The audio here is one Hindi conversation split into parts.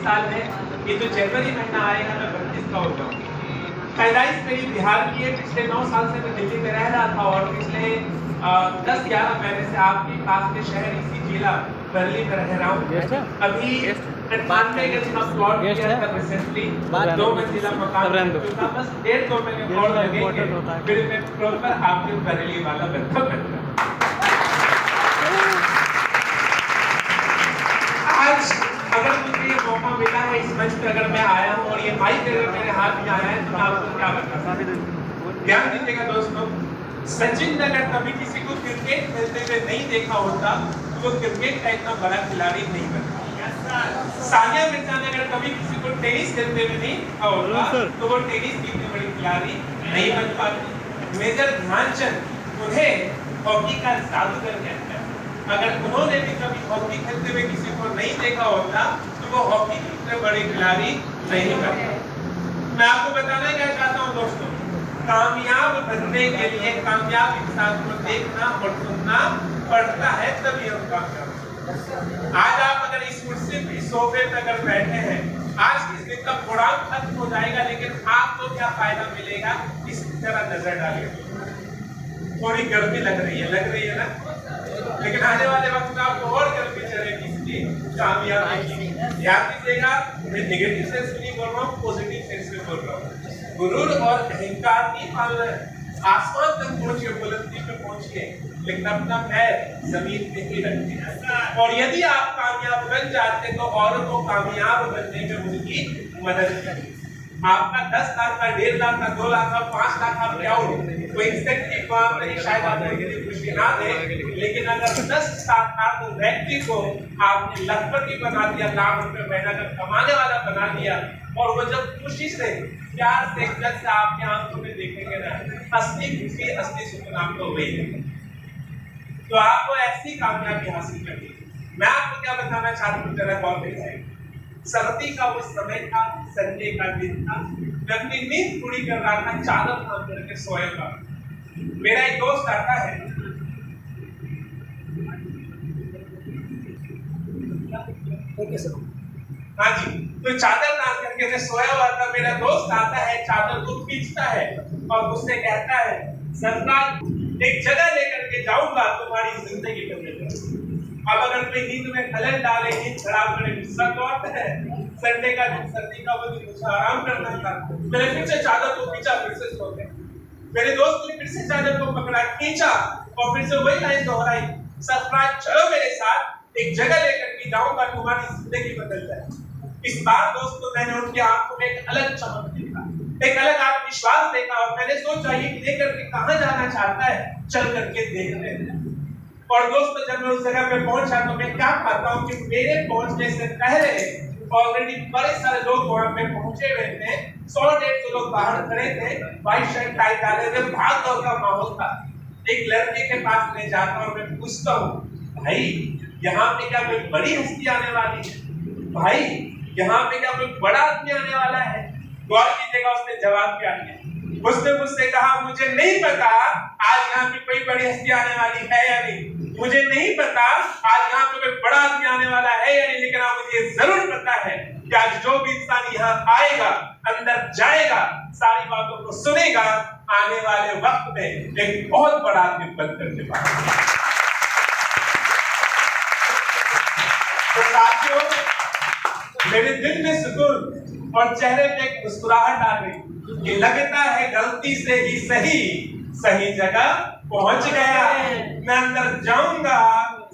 साल है, ये जो जनवरी महीना आएगा मैं 32 का हो जाऊंगा। पैदाइश मेरी बिहार की है, पिछले 9 साल से मैं दिल्ली में रह रहा था और पिछले 10-11 महीने से आपके पास के शहर इसी जिला बरेली में रह रहा हूँ। अभी 98 के हम प्लॉट किया था रिसेंटली, 2 मंजिला मकान जो था, बस 1.5-2 महीने और लगेंगे फिर मैं प्रॉपर आपके बरेली वाला बनता बनूंगा। आज अगर मुझे ये मौका मिला है इस मंच पर, अगर मैं आया हूँ और ये माइक अगर मेरे हाथ में आया है तो मैं आपको क्या बताऊँ। ध्यान दीजिएगा दोस्तों, सचिन ने अगर कभी किसी को क्रिकेट खेलते हुए नहीं देखा होता तो वो क्रिकेट का इतना बड़ा खिलाड़ी नहीं बनता। सानिया मिर्जा ने अगर कभी किसी को टेनिस खेलते हुए नहीं देखा होता तो वो टेनिस की इतनी बड़ी खिलाड़ी नहीं बन पाती। मेजर ध्यानचंद, उन्हें हॉकी का जादूगर कहते हैं। अगर उन्होंने भी कभी हॉकी खेलते हुए किसी को नहीं देखा होता तो वो हॉकी के इतने बड़े खिलाड़ी नहीं बनते। मैं आपको बताना क्या चाहता हूँ दोस्तों, कामयाब बनने के लिए कामयाब इंसान को देखना और सुनना पड़ता है, तभी हम कामयाब। आज आप अगर इस कुर्सी पे, सोफे पे अगर बैठे हैं, आज इस दिन का प्रोग्राम खत्म हो जाएगा, लेकिन आपको क्या फायदा मिलेगा इस तरह नजर डालिए। थोड़ी गर्मी लग रही है ना, लेकिन आने वाले वक्त में आपको और गर्मी चलेगी, इसलिए कामयाबी की ध्यान दीजिएगा। मैं नेगेटिव सेंस में नहीं बोल रहा हूँ, पॉजिटिव सेंस में बोल रहा हूँ। गुरूर और अहंकार नहीं पालना है, आसमान तक पहुंचिए, बुलंदी पे पहुंचिए, लेकिन अपना पैर जमीन पे ही रखिए। और यदि आप कामयाब बन जाते तो औरों को कामयाब बनने में उनकी मदद करिए। आपका 10 लाख का, 1.5 लाख का, 2 लाख का, 5 लाख का क्या हो, कोई इंसेंटिव काम नहीं, शायद आपके लिए कुछ भी ना दे, लेकिन अगर 10 साल व्यक्ति को आपने लखपति बना दिया, लाख रुपए महीना का कमाने वाला बना दिया, और वो जब खुशी से प्यार से इज्जत से आपके आंखों में देखेंगे ना, असली खुशी, असली सुकून आपको वही है। तो आपको ऐसी कामयाबी हासिल करनी है। मैं आपको क्या बताना चाहता हूँ, जरा गौर करिए। सर्दी का वो समय था, संडे का दिन था, मैं अपनी नींद पूरी कर रहा था, चादर थाम करके सोया था। मेरा एक दोस्त आता है, हाँ जी, तो चादर तान करके मैं सोया हुआ था, मेरा दोस्त आता है, चादर को खींचता है और मुझसे कहता है, सरकार एक जगह लेकर के जाऊंगा तुम्हारी जिंदगी बदल जाएगी। अब अगर कोई नींद में खलल डाले, नींद खराब करे, गुस्सा तो आता है। संडे का दिन, सर्दी का वो दिन, मुझे आराम करना था, मैंने फिर से चादर को खींचा, फिर से सो गया। मेरे दोस्त ने फिर से चादर को पकड़ा, खींचा और फिर से वही लाइन दोहराई, सरकार चलो मेरे साथ, एक जगह लेकर के जाऊंगा तुम्हारी जिंदगी बदल जाएगी। इस बार दोस्तों मैंने उनकी आंखों में एक अलग चमक देखा, एक अलग आत्मविश्वास देखा, और मैंने सोचा ये लेकर के कहां जाना चाहता है, चल करके देखते हैं। और दोस्तों जब मैं उस जगह पे पहुंचा तो मैं क्या पाता हूं कि मेरे पहुंचने से पहले ऑलरेडी बड़े सारे लोग वहां पे पहुंचे हुए थे। 100-150 लोग बाहर खड़े थे, व्हाइट शर्ट टाई डाले हुए, भाग दौड़ का माहौल था। एक लड़के के पास ले जाता हूं, मैं पूछता हूँ, भाई यहाँ पे क्या कोई बड़ी हस्ती आने वाली है? भाई यहाँ पे क्या कोई बड़ा आदमी आने वाला है? गौर कीजिएगा, उसने जवाब क्या दिया। उसने मुझसे कहा, मुझे नहीं पता आज यहाँ पे कोई बड़ी हस्ती आने वाली है या नहीं, मुझे नहीं पता आज यहाँ पे कोई बड़ा आदमी आने वाला है या नहीं, लेकिन मुझे जरूर पता है कि आज जो भी इंसान यहाँ आएगा, अंदर जाएगा, सारी बातों को सुनेगा, आने वाले वक्त में एक बहुत बड़ा आदमी बन करके बाहर। तो साथियों, मेरे दिल में सुकून और चेहरे पे एक मुस्कुराहट आ गई कि लगता है गलती से ही सही जगह पहुंच गया। मैं अंदर जाऊंगा,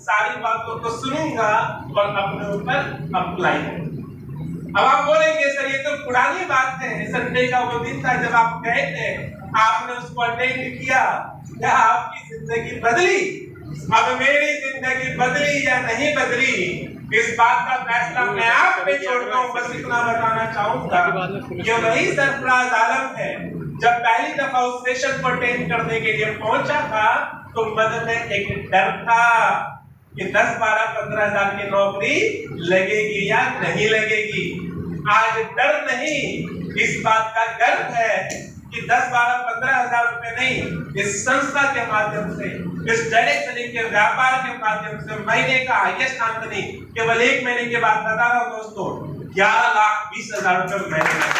सारी बातों को सुनूंगा और अपने ऊपर अप्लाई करूंगा। अब आप बोलेंगे सर ये तो पुरानी बात है, संडे का वो दिन था जब आप गए थे, आपने उसको अटेंड किया, क्या आपकी जिंदगी बदली? अब मेरी जिंदगी बदली या नहीं बदली, इस बात का फैसला मैं आप पे छोड़ता हूँ। बस इतना बताना चाहूंगा, ये वही सरफराज आलम है जब पहली दफा उस सेशन को अटेंड करने के लिए पहुंचा था तो मन में एक डर था कि 10, 12, 15 हजार की नौकरी लगेगी या नहीं लगेगी। आज डर नहीं, इस बात का गर्व है कि 10, 12, 15 हजार रुपए नहीं, इस संस्था के माध्यम से, इस डायरेक्ट सेलिंग के व्यापार के माध्यम से महीने का हाईएस्ट आमदनी केवल 1 महीने के बाद बता रहा हूं दोस्तों, 11,20,000 रुपए महीने में।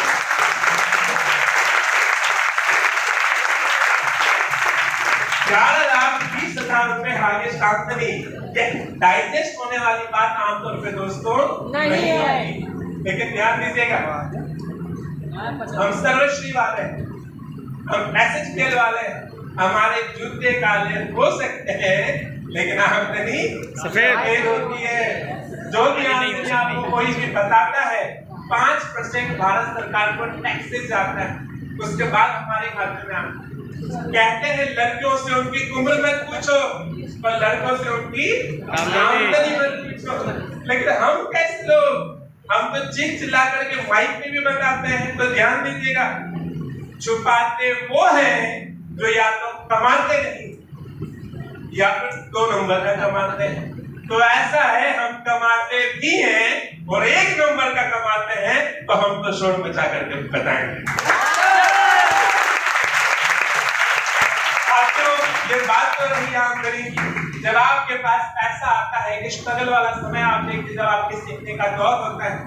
11,20,000 रुपए हाईएस्ट आमदनी। डाइजेस्ट होने वाली बात आमतौर पे दोस्तों नहीं है, लेकिन ध्यान दीजिएगा, हम सर्वश्री वाले हैं, हम एसएचपीएल वाले हैं, हमारे जूते काले हो सकते हैं लेकिन आमदनी सफेद होती है। जो भी आमदनी आपको कोई भी बताता है 5% भारत सरकार को टैक्सेस जाता है, उसके बाद हमारे खाते में आता है। कहते हैं लड़कियों से उनकी उम्र मत पूछो और लड़कों से उनकी आमदनी मत पूछो। लेकिन हम कैसे लोग, हम तो चीख चिल्ला करके माइक में भी बताते हैं। तो ध्यान दीजिएगा, छुपाते वो हैं जो या तो कमाते नहीं या फिर 2 नंबर का कमाते हैं। तो ऐसा है, हम कमाते भी हैं और 1 नंबर का कमाते हैं, तो हम तो शोर मचा करके बताएंगे। ये बात तो रही आमदनी की। जब आपके पास पैसा आता है कि स्ट्रगल वाला समय आप देखिए, जब आपके सीखने का दौर होता है,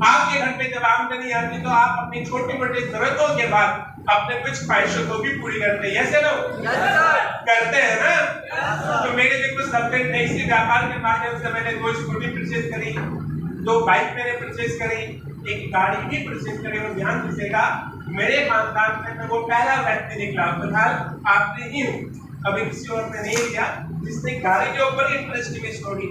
आपके घर पे जब आमदनी आती है तो आप अपनी छोटी मोटी जरूरतों के बाद अपने कुछ ख्वाहिशों को भी पूरी करते हैं। ऐसे लोग करते हैं ना। तो मेरे लिए कुछ सब्जेक्ट है, इसी व्यापार के माध्यम से मैंने 2 स्कूटी परचेज करी, 2 बाइक मैंने परचेज करी, 1 गाड़ी भी परचेज करी। और ध्यान दीजिएगा, मेरे खानदान में मैं वो पहला व्यक्ति निकला, फिलहाल आपने ही हूँ, अभी किसी और ने नहीं किया, जिसने गाड़ी के ऊपर इंटरेस्टिंग स्टोरी।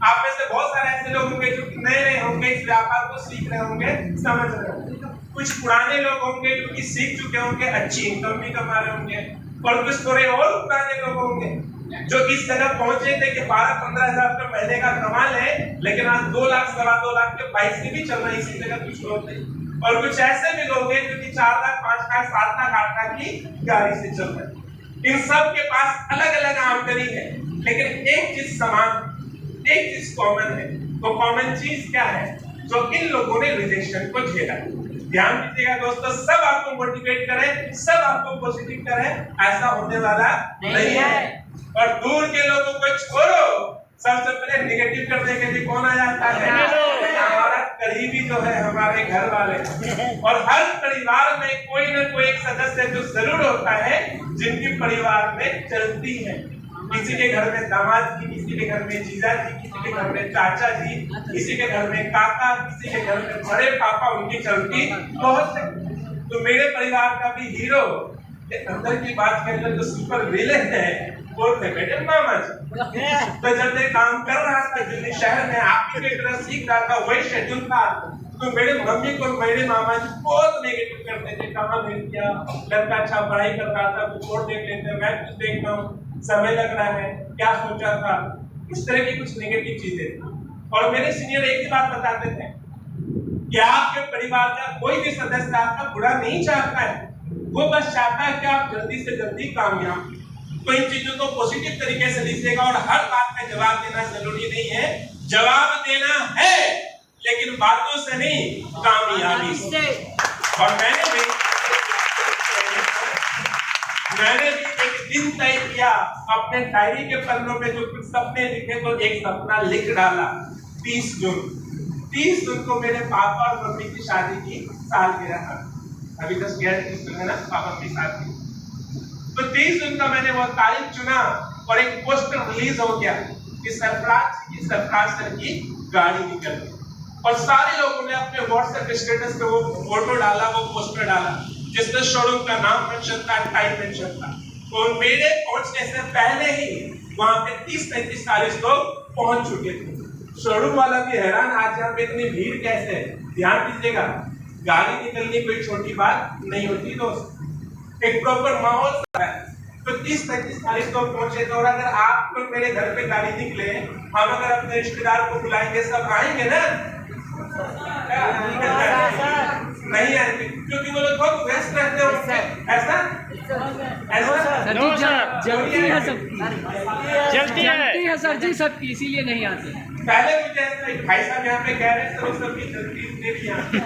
आप में से बहुत सारे ऐसे लोग होंगे जो नए होंगे, इस व्यापार को सीख रहे होंगे, समझ रहे होंगे। कुछ पुराने लोग होंगे जो कि सीख चुके होंगे, अच्छी इनकम भी कमा रहे होंगे, और कुछ थोड़े और पुराने लोग होंगे जो इस जगह पहुंचे थे कि 12-15 हजार रुपए महीने का कमा ले, लेकिन आज 2 लाख 2.25 लाख के बाइक से भी चल रहे इसी जगह कुछ लोग थे। और कुछ ऐसे भी लोग हैं जो कि 4 लाख 5 लाख 7 लाख 8 लाख की गाड़ी से चल रहे हैं। इन सब के पास अलग अलग आमदनी है, लेकिन एक चीज समान, एक चीज कॉमन है। तो कॉमन चीज क्या है जो इन लोगों ने रिजेक्शन को झेला? ध्यान दीजिएगा दोस्तों, सब आपको मोटिवेट करें, सब आपको पॉजिटिव करें, ऐसा होने वाला नहीं है। और दूर के लोगों को छोड़ो, सबसे पहले निगेटिव करने के लिए कौन आ जाता है? हमारा करीबी जो है, हमारे घर वाले। और हर परिवार में कोई ना कोई एक सदस्य जो जरूर होता है जिनकी परिवार में चलती है। किसी के घर में दामाद जी, किसी के घर में जीजा जी, किसी के घर में चाचा जी, किसी के घर में काका, किसी के घर में बड़े पापा, उनकी चलती बहुत है। तो मेरे परिवार का भी हीरो, अंदर की बात के अंदर जो सुपर विलेन है, वो थे मेरे मामा जी। तो जब मैं काम कर रहा था दिल्ली शहर में, आप ही की तरह सीख रहा था, वही शेड्यूल था। तो मेरे मम्मी को मेरे मामा जी बहुत नेगेटिव करते थे, कहाँ भेज दिया, लड़का अच्छा पढ़ाई कर रहा था, कुछ और देख लेते, मैं कुछ देख रहा हूँ, समय लग रहा है, क्या सोचा था, इस तरह की कुछ नेगेटिव चीजें। और मेरे सीनियर एक ही बात बताते थे कि आपके परिवार का कोई भी सदस्य आपका बुरा नहीं चाहता है, वो बस चाहता है कि आप जल्दी से जल्दी कामयाब। तो इन चीजों को पॉजिटिव तरीके से लीजिएगा। और हर बात का जवाब देना जरूरी नहीं है, जवाब देना है लेकिन बातों से नहीं, कामयाबी से। और मैंने भी एक दिन तय किया, अपने डायरी के पन्नों में जो कुछ सपने लिखे, तो एक सपना लिख डाला। 30 जून को मेरे पापा और मम्मी की शादी की सालगिरह है, अभी 10-11 दिन है ना पापा की शादी। तो 30 जून का मैंने वो तारीख चुना और एक पोस्टर रिलीज हो गया कि सरफराज सर की गाड़ी निकल गई। और सारे लोगों ने अपने व्हाट्सएप स्टेटस पे वो फोटो डाला, वो पोस्टर डाला, जिसमें शोरूम का नाम मेंशन था, टाइम मेंशन था। तो मेरे पहुंचने से पहले ही वहां पे 30-35-40 लोग पहुंच चुके थे। शोरूम वाला भी हैरान, आज यहाँ पे इतनी भीड़ कैसे है? ध्यान दीजिएगा, गाड़ी निकलनी कोई छोटी बात नहीं होती दोस्त, एक प्रॉपर माहौल है। तो 30-35-40 लोग पहुंचे थे। और अगर आप लोग मेरे घर पे गाड़ी निकले, हम अगर अपने रिश्तेदार को बुलाएंगे, सब आएंगे ना? नहीं आएंगे, क्योंकि वो लोग बहुत व्यस्त रहते होंगे। ऐसा जल्दी है सर जी सबकी, इसीलिए नहीं आते। पहले मुझे ऐसा, भाई साहब यहाँ पे कह रहे हैं तो सबकी जल्दी नहीं आती।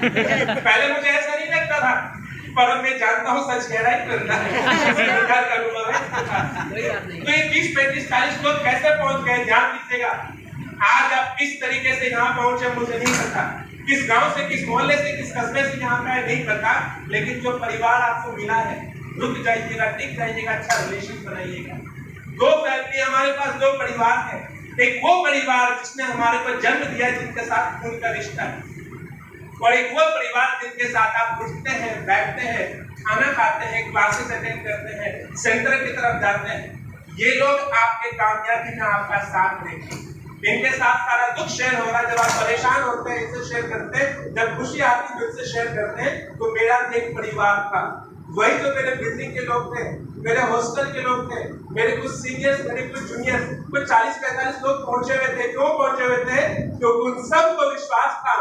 पहले मुझे ऐसा नहीं लगता था, पर मैं जानता हूँ सच कह रहा है। तो ये 30-35-40 लोग कैसे पहुंच गए? ध्यान दीजिएगा, आज आप किस तरीके से यहाँ पहुंचे मुझे नहीं पता, किस गांव से, किस मोहल्ले से, किस कस्बे से यहाँ पे नहीं पता, लेकिन जो परिवार आपको मिला है, रुक जाइएगा, टिक जाइएगा, अच्छा रिलेशन बनाइएगा। दो फैमिली हमारे पास, दो परिवार है। एक वो परिवार जिसने हमारे को जन्म दिया, जिनके साथ खून का रिश्ता है, और एक वो परिवार जिनके साथ आप उठते हैं, बैठते हैं, खाना खाते हैं, क्लासेस अटेंड करते हैं, सेंटर की तरफ जाते हैं। ये लोग आपके कामयाबी में आपका साथ देंगे। इनके साथ सारा दुख शेयर होगा। जब आप परेशान होते हैं इनसे शेयर करते हैं, जब खुशी आती है इनसे शेयर करते हैं। तो मेरा एक परिवार था, वही जो मेरे बिल्डिंग के लोग थे, मेरे हॉस्टल के लोग थे, मेरे कुछ सीनियर्स, मेरे कुछ जूनियर्स, कुछ 40-45 लोग पहुंचे हुए थे। क्यों पहुंचे हुए थे? क्योंकि उन सबको विश्वास था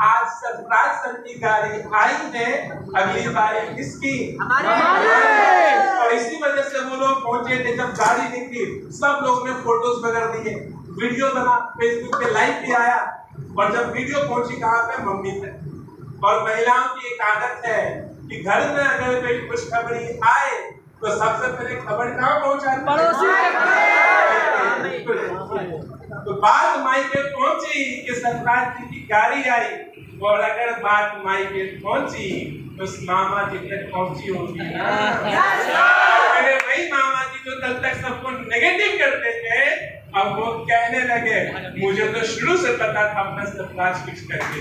आज सरफराज सर की गाड़ी आई है, अगली बारी किसकी? हमारी। और इसी वजह से वो लोग पहुंचे थे। जब गाड़ी निकली, सब लोग ने फोटोज वगैरह दिए, वीडियो बना, फेसबुक पे लाइव भी आया। और जब वीडियो पहुंची कहाँ पे? मम्मी पे। और महिलाओं की एक आदत है कि घर में अगर कोई खुशखबरी आए तो सबसे पहले खबर कहाँ पहुंचाती? पड़ोसी के। तो बात माई पे पहुंची कि सरफराज जी की गाड़ी आई, और अगर बात माई पे पहुंची तो उस मामा जी तक पहुंची होगी। मेरे वही मामा जी जो कल तक सबको नेगेटिव करते थे, अब वो कहने लगे मुझे तो शुरू से पता था अपना सरफराज कुछ करके।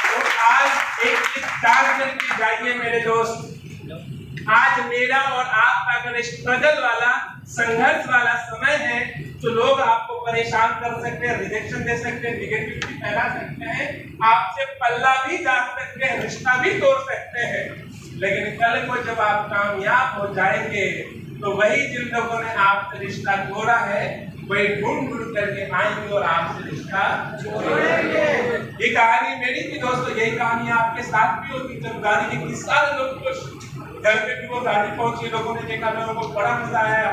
तो आज एक चार करके जाइए मेरे दोस्त। आज मेरा और आपका अगर स्ट्रगल वाला, संघर्ष वाला समय है, तो लोग आपको परेशान कर सकते हैं, रिजेक्शन दे सकते हैं, निगेटिविटी फैला सकते हैं, आपसे पल्ला भी जा सकते हैं, रिश्ता भी तोड़ सकते हैं। लेकिन कल को जब आप कामयाब हो जाएंगे तो वही जिन लोगों ने आपसे रिश्ता तोड़ा है, वही ढूंढ करके आएंगे और आपसे रिश्ता जोड़ेंगे। ये कहानी मेरी थी दोस्तों, यही कहानी आपके साथ भी होगी। जब गाड़ी निकली, सारे लोग खुश, घर पे भी वो गाड़ी पहुंची, लोगों ने देखा, लोगों को बड़ा मजा आया।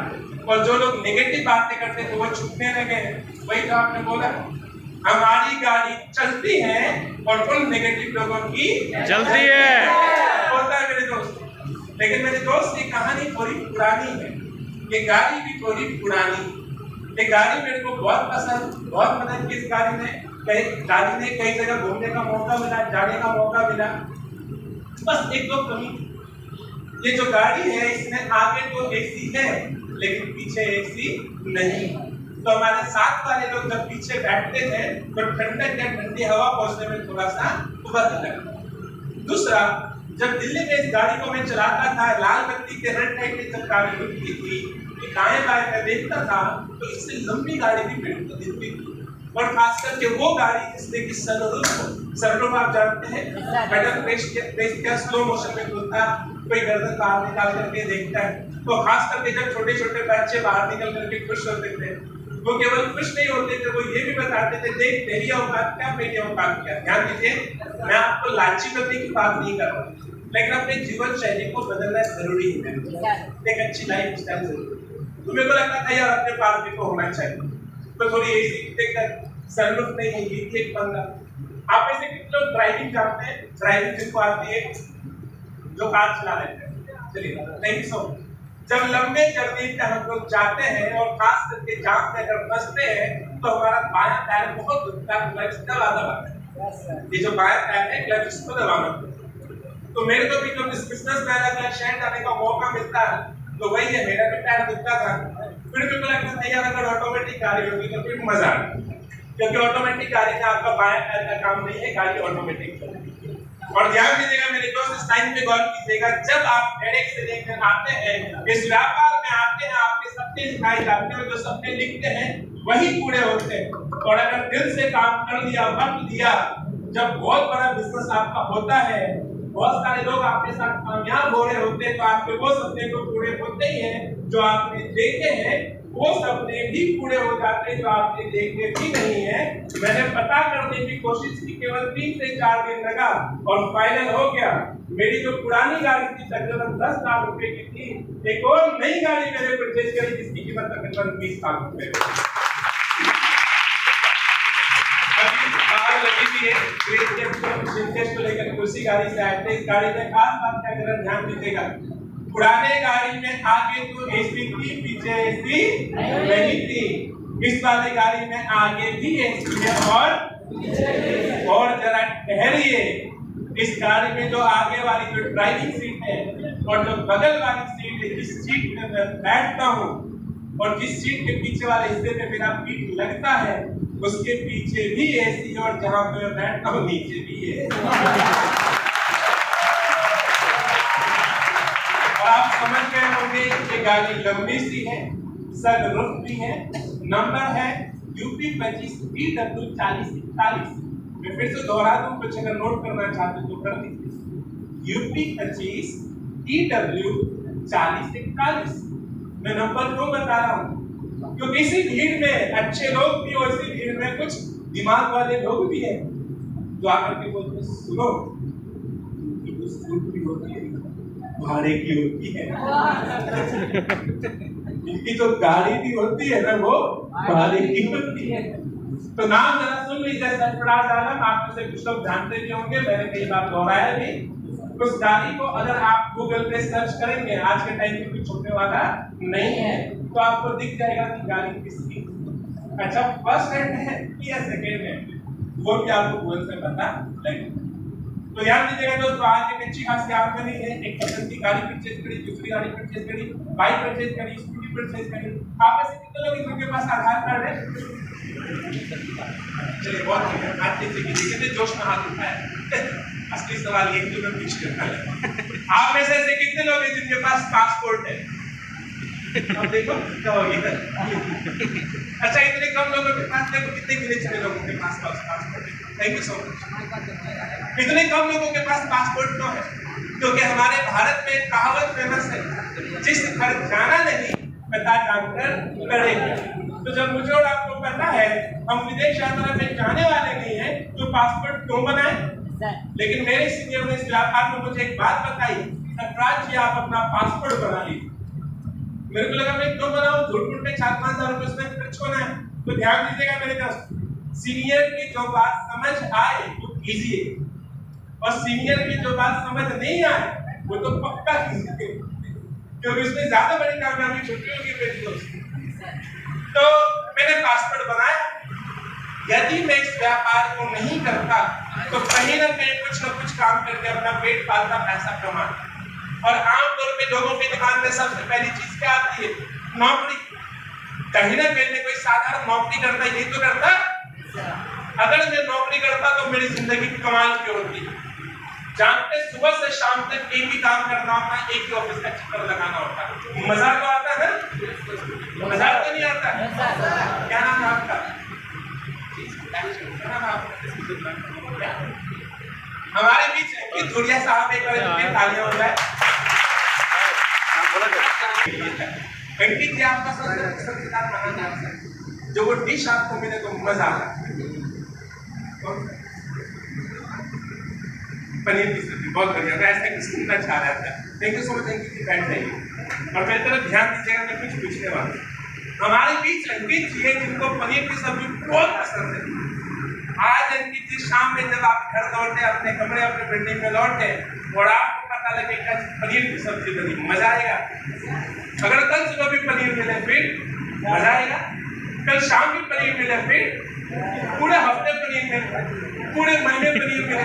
और जो लोग नेगेटिव बातें करते थे वो छुपने लगे। वही तो आपने बोला, हमारी गाड़ी चलती है और उन नेगेटिव लोगों की जलती है। होता है मेरे दोस्त। लेकिन मेरे दोस्त, ये कहानी थोड़ी पुरानी है, ये गाड़ी भी थोड़ी पुरानी। ये गाड़ी मेरे को बहुत पसंद, बहुत मदद की इस गाड़ी ने। कई जगह घूमने का मौका मिला, जाने का मौका मिला। बस एक दो कमी, ये जो गाड़ी है इसमें आगे तो एसी है लेकिन पीछे एसी नहीं। तो हमारे साथ वाले लोग जब पीछे बैठते थे तो ठंडक या ठंडी हवा पहुंचने में थोड़ा सा वक्त लगता। दूसरा, जब दिल्ली में इस गाड़ी को मैं चलाता था, लाल बत्ती के रेड लाइट में जब गाड़ी रुकती थी, दाएं बाएं मैं देखता था तो इससे लंबी गाड़ी भी मेरे को दिखती थी। और खास करके वो गाड़ी जिसमें कि सनरूफ आप जानते हैं, पेडल ब्रेक स्लो मोशन में खुलता, कोई गर्दन बाहर निकाल करके देखता है। तो खास करके जब छोटे छोटे बच्चे बाहर निकल करके खुश होते थे, वो केवल खुश नहीं होते थे, वो ये भी बताते थे देख तेरी औकात क्या, मेरी औकात क्या। ध्यान दीजिए, मैं आपको लालची करने की बात नहीं कर रहा, लेकिन अपने जीवन शैली को बदलना जरूरी है। एक अच्छी लाइफ स्टाइल जरूरी है। तो मेरे को लगता था यार अपने पास भी तो होना चाहिए। तो थोड़ी एसी देखकर सनरूफ नहीं है, ये एक पंगा। आप ऐसे कितने लोग ड्राइविंग जानते हैं? ड्राइविंग जिनको आती है, जो कार चला लेते हैं, चलिए थैंक यू सो मच। जब लंबे जर्नी पे हम लोग जाते हैं और खास करके जाम में अगर फंसते हैं तो हमारा बायां पैर बहुत दुखता है, क्लच दबाता है। ये जो बायां पैर है, क्लच इसको दबाना पड़ता है। तो मेरे को भी जब इस बिजनेस में अलग शहर जाने का मौका मिलता है तो वही है, मेरा भी पैर दुखता था। फिर मेरे को लगता था यार अगर ऑटोमेटिक गाड़ी होगी तो फिर मजा आता, क्योंकि ऑटोमेटिक गाड़ी में आपका बाएं पैर का काम नहीं है, गाड़ी ऑटोमेटिक चलती है। और ध्यान दीजिएगा मेरे दोस्त, इस टाइम पे गौर कीजिएगा, जब आप हेडेक से लेकर आते हैं, इस व्यापार में आते हैं, आपके सपने दिखाए जाते हैं, जो सपने लिखते हैं वही पूरे होते हैं। और अगर दिल से काम कर लिया, वक्त दिया, जब बहुत बड़ा बिजनेस आपका होता है, बहुत सारे लोग आपके साथ कामयाब हो रहे होते हैं, तो आपके वो सपने तो पूरे होते ही हैं जो आपने देखे हैं, वो सपने भी पूरे हो जाते हैं जो आपने देखे भी नहीं है। मैंने पता करने की कोशिश की, केवल 3 से 4 दिन लगा और फाइनल हो गया। मेरी जो पुरानी गाड़ी थी तकरीबन 10 लाख रुपए की थी, एक और नई गाड़ी मैंने परचेज करी जिसकी कीमत तकरीबन 20 लाख रुपए को लेकर उसी गाड़ी से आए थे। इस गाड़ी में खास बात क्या करें, ध्यान दीजिएगा, पुराने गाड़ी में आगे तो एसी थी, पीछे एसी नहीं थी। इस वाली गाड़ी में आगे भी एसी है और जरा ठहरिए, इस गाड़ी में जो आगे वाली जो ड्राइविंग सीट है और जो बगल वाली सीट है, जिस सीट में मैं बैठता हूँ और जिस सीट के पीछे वाले हिस्से में मेरा पीठ लगता है, उसके पीछे भी एसी है और जहां पे मैं बैठता हूँ नीचे भी है। और आप समझ गए होंगे कि गाड़ी लंबी सी है, सनरूफ भी है, नंबर है यूपी 25 PW 4041। मैं फिर से दोहरा दूं, कुछ अगर नोट करना चाहते तो कर दीजिए। UP 25 PW 4041। मैं नंबर क्यों बता रहा हूँ? क्योंकि इसी भीड़ में अच्छे लोग भी और इसी भीड़ में कुछ दिमाग वाले लोग भी हैं जो आकर के बोलते सुनो, ये स्कूल भी होती है, भाड़े की होती है, इनकी जो गाड़ी भी होती है ना वो भाड़े की होती है। तो नाम जरा सुन लीजिए, सरफराज आलम। आप में से कुछ लोग जानते भी होंगे, मैंने कई बार दोहराया भी। उस गाड़ी को अगर आप गूगल पे सर्च करेंगे, आज के टाइम में कुछ छुपने वाला नहीं है, तो आपको दिख जाएगा कि गाड़ी किसकी। अच्छा, फर्स्ट हैंड है या सेकेंड हैंड, वो भी आपको गूगल से पता लगेगा। तो याद दीजिएगा दोस्तों, आज एक अच्छी खासी आमदनी है। एक पसंद की गाड़ी परचेज करी, दूसरी गाड़ी परचेज करी, बाइक परचेज करी, स्कूटी परचेज करी। आप ऐसे कितने लोग जिनके पास आधार कार्ड है? चलिए बहुत बढ़िया, हाथ नीचे कीजिए, कितने जोश में हाथ उठाया। असली सवाल ये तो मैं पूछ करता है, आप में से ऐसे कितने लोग हैं जिनके पास पासपोर्ट है? अब देखो क्या हो गया। अच्छा, इतने कम लोगों के पास, देखो कितने गिने चुने लोगों के पास पासपोर्ट है। Thank you so much. इतने कम लोगों के पास पासपोर्ट क्यों है? क्योंकि हमारे भारत में एक कहावत फेमस है, जिस घर जाना नहीं पता जानकर करेंगे। तो जब मुझे और आपको पता है हम विदेश यात्रा में जाने वाले नहीं है, तो पासपोर्ट क्यों बनाए? लेकिन मेरे सीनियर ने इस व्यापार में मुझे एक बात बताई, सरफराज जी आप अपना पासपोर्ट बना लीजिए। मेरे को लगा मैं क्यों बनाऊं, झूठ मूठ में 4-5 हज़ार रुपए उसमें खर्च होना है। तो ध्यान दीजिएगा मेरे दोस्त, सीनियर की जो बात समझ आए वो कीजिए, और सीनियर की जो बात समझ नहीं आए वो तो पक्का कीजिए, क्योंकि उसमें ज्यादा बड़ी कामयाबी छुट्टी होगी मेरे दोस्त। तो मैंने पासपोर्ट बनाया। यदि मैं इस व्यापार को नहीं करता तो कहीं ना कहीं कुछ न कुछ काम करके अपना पेट पालता, पैसा कमाता। और आमतौर पे लोगों के दिमाग में सबसे पहली चीज क्या आती है? नौकरी। कहीं ना कहीं कोई साधारण नौकरी करता, ये तो करता। अगर मैं नौकरी करता तो मेरी जिंदगी कमाल की होती। जानते, सुबह से शाम तक एक ही काम करना होता, एक ही ऑफिस का चक्कर लगाना होता। मजा तो आता है, मजा तो नहीं आता। क्या नाम है आपका? हमारे बीच धुरिया साहब, एक बार तालियां हो जाए। अंकित जी आपका पसंदीदा खाना क्या है? जो वो डिश आपको मिले तो मजा आता है। पनीर की सब्जी, बहुत बढ़िया। मैं ऐसा सुनना चाह रहा था। थैंक यू सो मच अंकित जी, बैठ जाइए और मेरी तरफ ध्यान दीजिएगा, मैं कुछ पूछने वाला हूँ। हमारे बीच अंकित जी है जिनको पनीर की सब्जी बहुत पसंद है। आज अंकित जी शाम में जब आप घर लौटे, अपने कमरे, अपने बिल्डिंग में लौटे और आपको पता लगे कि पनीर की सब्जी बनी, मजा आएगा। अगर कल सुबह भी पनीर मिले फिर मजा आएगा, कल शाम भी पनीर मिले फिर पूरे हफ्ते पनीर मिले, पूरे महीने पनीर मिले,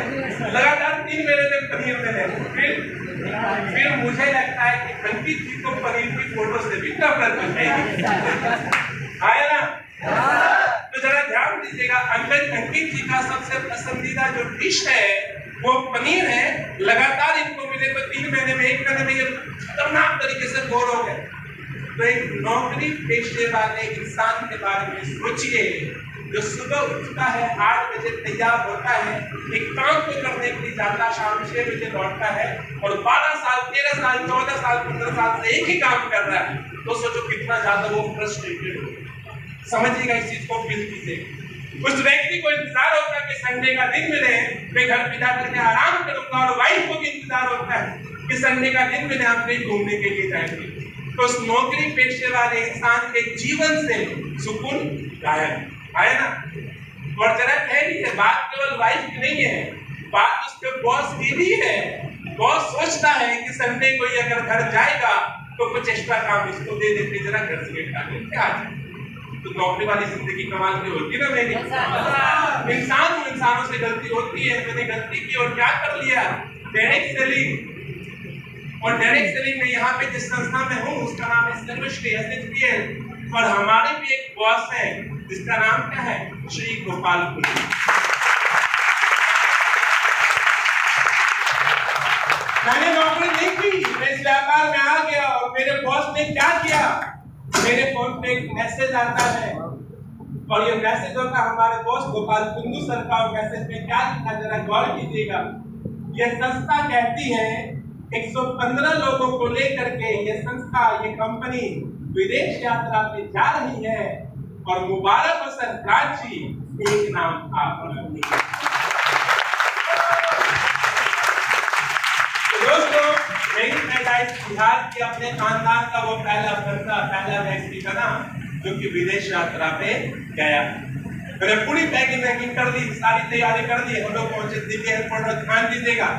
लगातार 3 महीने तक पनीर मिले, फिर मुझे लगता है कि अंकित जी को पनीर की फोटो से भी नफरत हो जाएगी। आया ना? तो जरा ध्यान दीजिएगा, अंकित जी का सबसे पसंदीदा जो डिश है वो पनीर है। लगातार इनको मिले तो 3 महीने में, 1 महीने में ये खतरनाक तरीके से बोर हो गए। तो एक नौकरी पेशे वाले इंसान के बारे में सोचिए, जो सुबह उठता है 8 बजे तैयार होता है, एक काम को करने के लिए जाता, शाम 6 बजे लौटता है और 12 साल, 13 साल, 14 साल, 15 साल से एक ही काम कर रहा है। तो सोचो कितना ज्यादा वो फ्रस्ट्रेटेड हो। समझिएगा, इस चीज को फील कीजिए। उस व्यक्ति को इंतजार होता है कि संडे का दिन मिले, मैं घर पे जाकर के आराम करूंगा, और वाइफ को भी इंतजार होता है कि संडे का दिन मिले, हम कहीं घूमने के लिए जाएंगे। तो उस नौकरी पेशे वाले इंसान के जीवन से सुकून गायब है ना। और जरा ठहरिए, बात केवल वाइफ की नहीं है, बात उसके बॉस की भी है। बॉस सोचता है कि संडे को अगर घर जाएगा तो कुछ एक्स्ट्रा काम इसको दे देते, जरा घर से निकाल लेते आ जाए। तो नौकरी वाली जिंदगी कमाल की होती ना मेरी। इंसानों से गलती होती है। मैंने गलती की और क्या कर लिया, डायरेक्ट सेलिंग। और डायरेक्ट सेलिंग में यहाँ पे जिस संस्था में हूँ उसका नाम है सर्वश्री SHPL, और हमारे भी एक बॉस है जिसका नाम क्या है, श्री गोपाल कुंडू। मैंने नौकरी नहीं की, मैं इस व्यापार में आ गया और मेरे बॉस ने क्या किया, मेरे फोन पे एक मैसेज आता है और ये मैसेज होता है हमारे बॉस गोपाल कुंडू सर का। और मैसेज में क्या लिखा, जरा गौर कीजिएगा। ये संस्था कहती है 115 लोगों को लेकर के ये संस्था, ये कंपनी विदेश यात्रा पे जा रही है और मुबारक हो सर प्राची, एक नाम था। दोस्तों, मेरी पैदाइश बिहार के अपने खानदान का वो पहला बंदा, पहला व्यक्ति था ना जो कि विदेश यात्रा पे गया। मैंने पूरी पैकिंग कर दी, सारी तैयारी कर दी। हम लोग पहुंचे दिल्ली एयरपोर्ट पर। ध्यान दीजिएगा,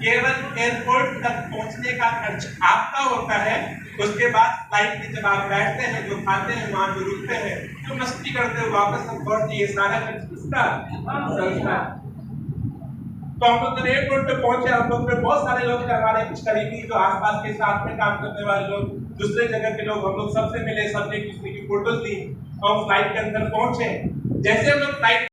केवल एयरपोर्ट तक पहुंचने का खर्च आपका होता है। उसके बाद फ्लाइट में जब आप बैठते हैं, जो खाते हैं, वहां जो रुकते हैं, जो मस्ती करते हैं, वापस हम लौटते, ये सारा खर्च किसका, संस्था। तो हम लोग जब एयरपोर्ट पे पहुंचे, हम लोग पे बहुत सारे लोग थे, हमारे कुछ करीबी जो आसपास के साथ में काम करने वाले लोग, दूसरे जगह के लोग। हम लोग सबसे मिले, सबने किसी की फोटोज ली और फ्लाइट के अंदर पहुंचे। जैसे हम लोग फ्लाइट